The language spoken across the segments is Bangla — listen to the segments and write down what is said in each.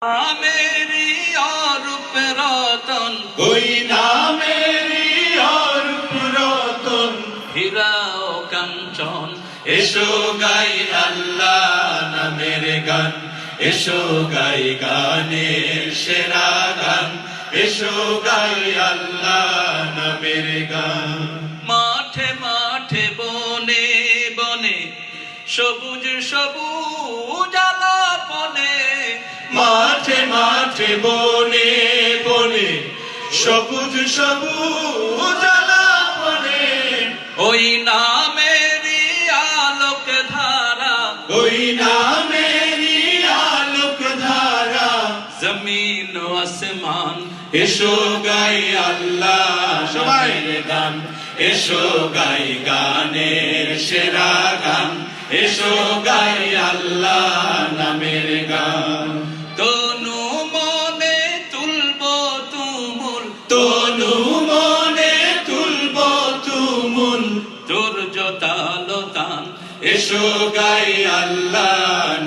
मेरी और रतन कोई ना मेरी और पुरातन হীরা ও কাঞ্চন এসো গাই আল্লাহ নামের গান এসো গাই গানের সেরা গান এসো গাই আল্লাহ নামের গান মাঠে মাঠে বনে বনে সবুজ সবুজ আলাপনে মাঠে মাঠে বনে বনে সবুজ সবুজ আলাপনে ওই নামেরই আলোক ধারা ওই নামেরই আলোক ধারা জমিন ও আসমান এসো গাই আল্লাহ সবাই গান এসো গাই গানের সেরা গান এসো গাই আল্লাহ নামের গান তনু মনে তুলব তুমুল তনু মনে তুলব তুমুল দুর্য তালতান এসো গাই আল্লাহ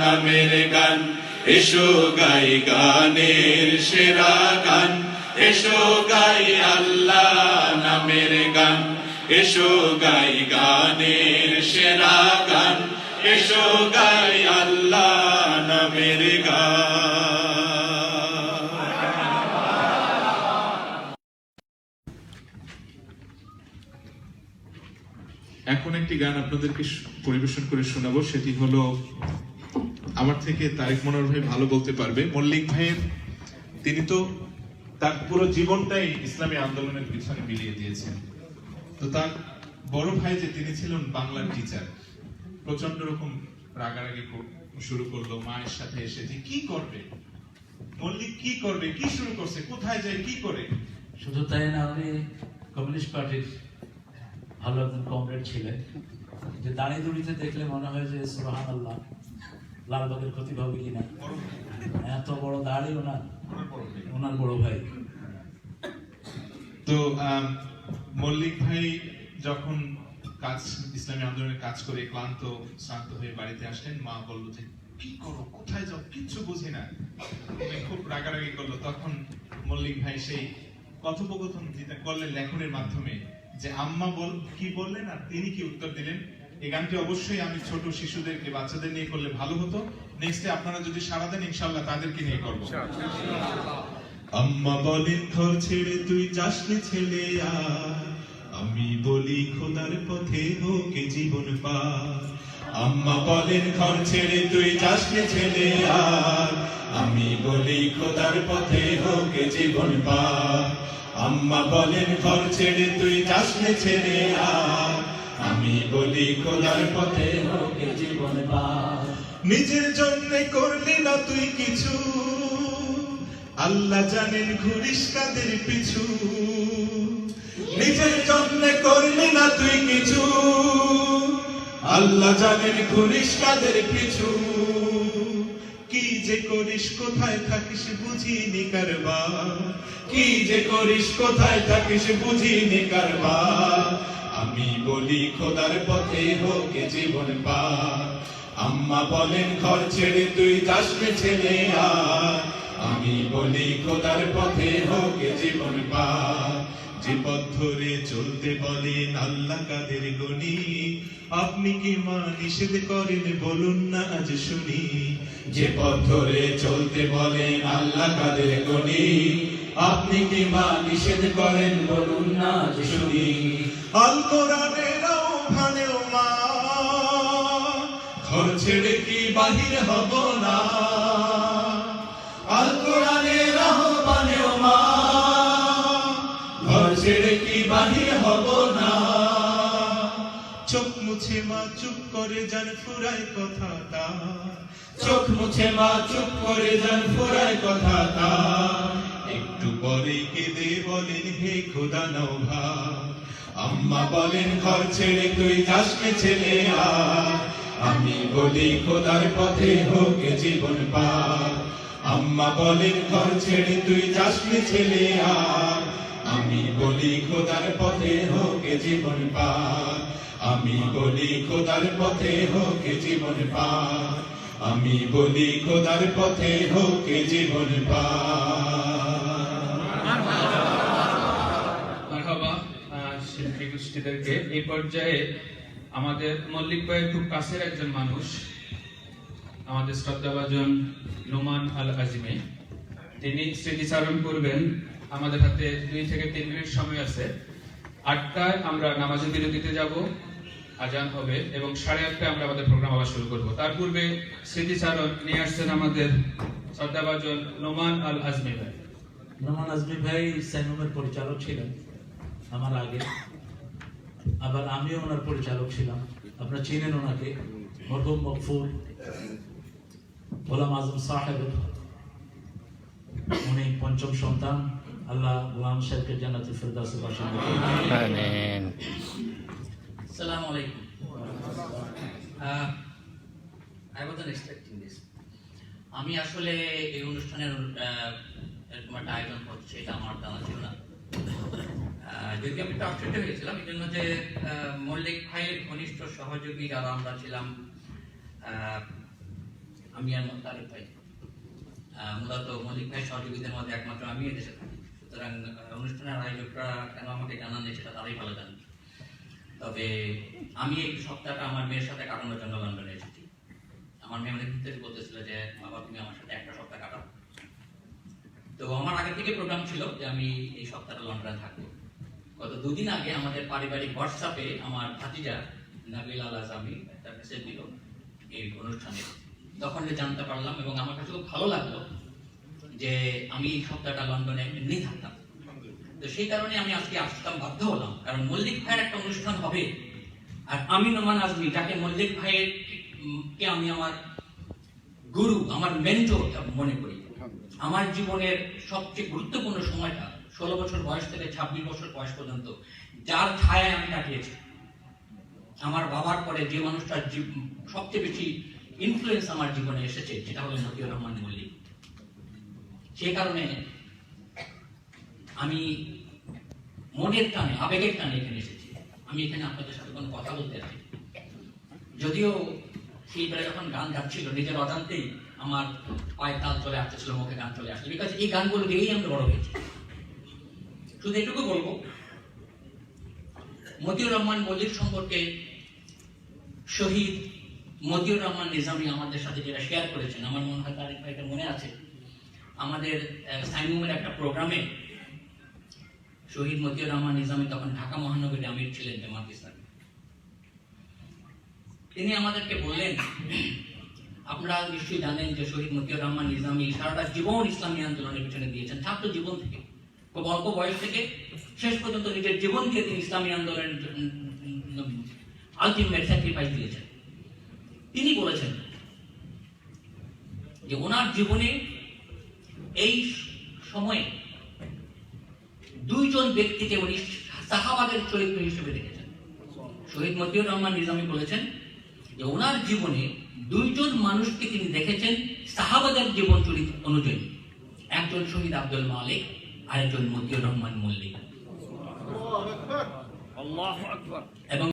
নামের গান এসো গাই গানের সেরা গান এসো গাই আল্লাহ নামের গান এসো গাই গানের সেরা গান এসো গাই আল্লাহ নামের গান। এখন একটি গান আপনাদেরকে পরিবেশন করে শোনাবো, সেটি হলো আমার থেকে তারেক মনোহর ভাই ভালো বলতে পারবে। মল্লিক ভাইয়ের তিনি তো তার পুরো জীবনটাই ইসলামী আন্দোলনের পিছনে বিলিয়ে দিয়েছেন। তো তার বড় ভাই যে তিনি ছিলেন বাংলার টিচার, প্রচন্ড রকম রাগারাগি শুরু করলো মায়ের সাথে এসে যে কি করবে মল্লিক, কি করবে, কি শুরু করছে, কোথায় যায়, কি করে। শুধু তাই না, উনি কমিউনিস্ট পার্টির ভালো একজন কমরেড ছিলেন, যে দাঁড়িয়ে দুড়িতে দেখলে মনে হয় যে সুবহানাল্লাহ, লালবাগের ক্ষতি হবে কিনা, এত বড় দাড়ি ওনার বড় ভাই। তো মল্লিক ভাই যখন ইসলামী আন্দোলনের কাজ করে ক্লান্ত শ্রান্ত হয়ে বাড়িতে আসলেন, মা বলল যে কি করো, কোথায় যাও, কিচ্ছু বুঝি না, খুব রাগারাগি করলো। তখন মল্লিক ভাই সেই কথোপকথন যেটা করলেন লেখনের মাধ্যমে, যে আম্মা কি বললেন আর তিনি কি উত্তর দিলেন। এই গানটি অবশ্যই আমি ছোট শিশুদেরকে, বাচ্চাদের নিয়ে করলে ভালো হতো। নেক্সটে আপনারা যদি সারা দেন ইনশাআল্লাহ তাদেরকে নিয়ে করবো। আম্মা বলেন ঘর ছেড়ে তুই যাসনি ছেলে আর, আমি বলি খোদার পথে হোক জীবন পার। আম্মা বলেন ঘর ছেড়ে তুই যাসনি ছেলে আর, আমি বলি খোদার পথে হোক জীবন পার। আম্মা বলেন ঘর ছেড়ে তুই যাসনি ছেলে আর, আমি বলি খোদার পথে হোক জীবন পার। নিজের জন্য করলি না তুই কিছু, আল্লাহ জানেন ঘুরিস কাদের পিছু। নিজের জন্য করলি না তুই কিছু, আল্লাহ জানেন ঘুরিস কাদের পিছু। কি যে করিস কোথায় থাকিস বুঝিনি কারবার, কি যে করিস কোথায় থাকিস বুঝিনি কারবার। আমি বলি খোদার পথে হোক জীবন পার। আম্মা বলেন ঘর ছেড়ে তুই যাসনি ছেলে আর, আমি বলি খোদার পথে হোক জীবন পার। যে পথ ধরে চলতে বলেন আল্লাহ কাদের গনি, আপনি কি মা নিষেধ করেন বলুন না আজ শুনি। যে পথ ধরে চলতে বলেন আল্লাহ কাদের গনি, আপনি কি মা নিষেধ করেন বলুন না আজ শুনি। আল কোরআনের আহ্বানেও মা, ঘর ছেড়ে কি বাহির হব না। আল কোরআনের আহ্বানেও মা, ঘর ছেড়ে কি বাহির হব না। চোখ মুছে মা চুপ করে যান ফুরায় কথাটা, চোখ মুছে মা চুপ করে যান ফুরায় কথাটা। একটু পরে কেঁদে বলেন হে খোদা নাও ভাব। আম্মা বলেন ঘর ছেড়ে তুই যাসনি ছেলে আর, আমি বলি খোদার পথে হোক জীবন পার। আম্মা বলেন ঘর ছেড়ে তুই যাসনি ছেলে আর, আমি বলি খোদার পথে হোক জীবন পার। আমি বলি খোদার পথে হোক জীবন পার। আমি বলি খোদার পথে হোক জীবন পার। মারহাবা শিল্পী গোষ্ঠীদেরকে। এই পর্যায়ে আমাদের মল্লিক ভাইয়ের খুব কাছের একজন মানুষ, আমাদের শ্রদ্ধাভাজন নোমান আল আজিমে, তিনি স্মৃতিচারণ করবেন। আমাদের হাতে 2 থেকে 3 মিনিট সময় আছে। 8টায় আমরা নামাজে বিরতিতে যাব, আজান হবে এবং 8:30টায় আমরা আমাদের প্রোগ্রাম আবার শুরু করব। তার পূর্বে স্মৃতিচারণ নিয়ে আসছেন আমাদের শ্রদ্ধাভাজন নোমান আল আজমি ভাই। নোমান আজমি ভাই সাইনুমের পরিচালক ছিলেন আমার আগে, আবার আমিও ওনার পরিচালক ছিলাম। আপনারা চিনেন ওনাকে, মরহুম মকফুর গোলাম আজম সাহেবের উনি 5ম সন্তান। আল্লাহ গোলাম সাহেবকে জান্নাতুল ফেরদাউসে বাসিন্দা করুন। আমিন। Assalamu alaikum. I wasn't expecting this. আমি আসলে এই অনুষ্ঠানের এরকম একটা আয়োজন হচ্ছে এটা আমার জানা ছিল না। যদি আমি একটু আপসেট হয়েছিলাম এই জন্য যে মল্লিক ভাইয়ের ঘনিষ্ঠ সহযোগী যারা আমরা ছিলাম, আমি আর মোতালেব ভাই, মূলত মল্লিক ভাই সহযোগীদের মধ্যে একমাত্র আমি এদেশে থাকি। সুতরাং অনুষ্ঠানের আয়োজকরা কেন আমাকে জানান সেটা তারাই ভালো জানেন। তবে আমি এই সপ্তাহটা আমার মেয়ের সাথে কাটানোর জন্য লন্ডনে এসেছি। আমার মেয়ে অনেক দিন থেকে বলতেছিল যে বাবা তুমি আমার সাথে একটা সপ্তাহ কাটাও। তো আমার আগে থেকে প্রোগ্রাম ছিল যে আমি এই সপ্তাহটা লন্ডনে থাকবো। গত 2 দিন আগে আমাদের পারিবারিক হোয়াটসঅ্যাপে আমার ভাতিজা নাবিল আল আজামি একটা মেসেজ দিল এই অনুষ্ঠানে। তখন যে জানতে পারলাম এবং আমার কাছে খুব ভালো লাগলো যে আমি এই সপ্তাহটা লন্ডনে এমনি থাকতাম। তো সেই কারণে আমি আজকে আসতাম, বাধ্য হলাম, কারণ মল্লিক ভাইয়ের একটা অনুষ্ঠান হবে। আর আমি নোমান আজমি, যাকে মল্লিক ভাইয়ের কে আমি আমার গুরু, আমার মেন্টর মনে করি। আমার জীবনের সবচেয়ে গুরুত্বপূর্ণ সময়টা 16 বছর বয়স থেকে 26 বছর বয়স পর্যন্ত যার ছায়ায় আমি কাটিয়েছি। আমার বাবার পরে যে মানুষটার সবচেয়ে বেশি ইনফ্লুয়েন্স আমার জীবনে এসেছে সেটা হলো মতিউর রহমান মল্লিক। সেই কারণে আমি মনের টানে, আবেগের টানে এখানে এসেছি। আমি এখানে আপনাদের সাথে কোনো কথা বলতে আসি। যদিও সেইবারে যখন গান গাচ্ছিল নিজের অজান্তেই আমার পায়ে তাল চলে আসতেছিল, মুখে গান চলে আসছিল, বিকজ এই গানগুলো দিয়েই আমরা বড় হয়েছি। শুধু এটুকু বলবো, মতিউর রহমান মল্লিক সম্পর্কে শহীদ মতিউর রহমান নিজামী আমাদের সাথে যেটা শেয়ার করেছেন, আমার মনে হয় তারিক ভাইটা মনে আছে, আমাদের সাইনুমের একটা প্রোগ্রামে শহীদ মতিউর রহমান নিজামী তখন ঢাকা মহানগরী আমির ছিলেন জামাত ইসলামী। তিনি আমাদেরকে বললেন, আপনারা নিশ্চয়ই জানেন যে শহীদ মতিউর রহমান নিজামী সারাটা জীবন ইসলামী আন্দোলনের পিছনে দিয়েছেন। ছাত্র জীবন থেকে, খুব অল্প বয়স থেকে শেষ পর্যন্ত নিজের জীবন দিয়ে তিনি ইসলামী আন্দোলনের আলটিমেট স্যাক্রিফাইস দিয়েছেন। তিনি বলেছেন যে ওনার জীবনে এই সময়ে 2 জন ব্যক্তিকে উনি সাহাবাদের চরিত্র হিসেবে দেখেছেন। শহীদ মতিউর রহমান নিজামী বলেছেন যে ওনার জীবনে 2 জন মানুষকে তিনি দেখেছেন সাহাবাদের জীবন চরিত্র অনুযায়ী। একজন শহীদ আব্দুল মালিক, আরেকজন মতিউর রহমান মল্লিক। এবং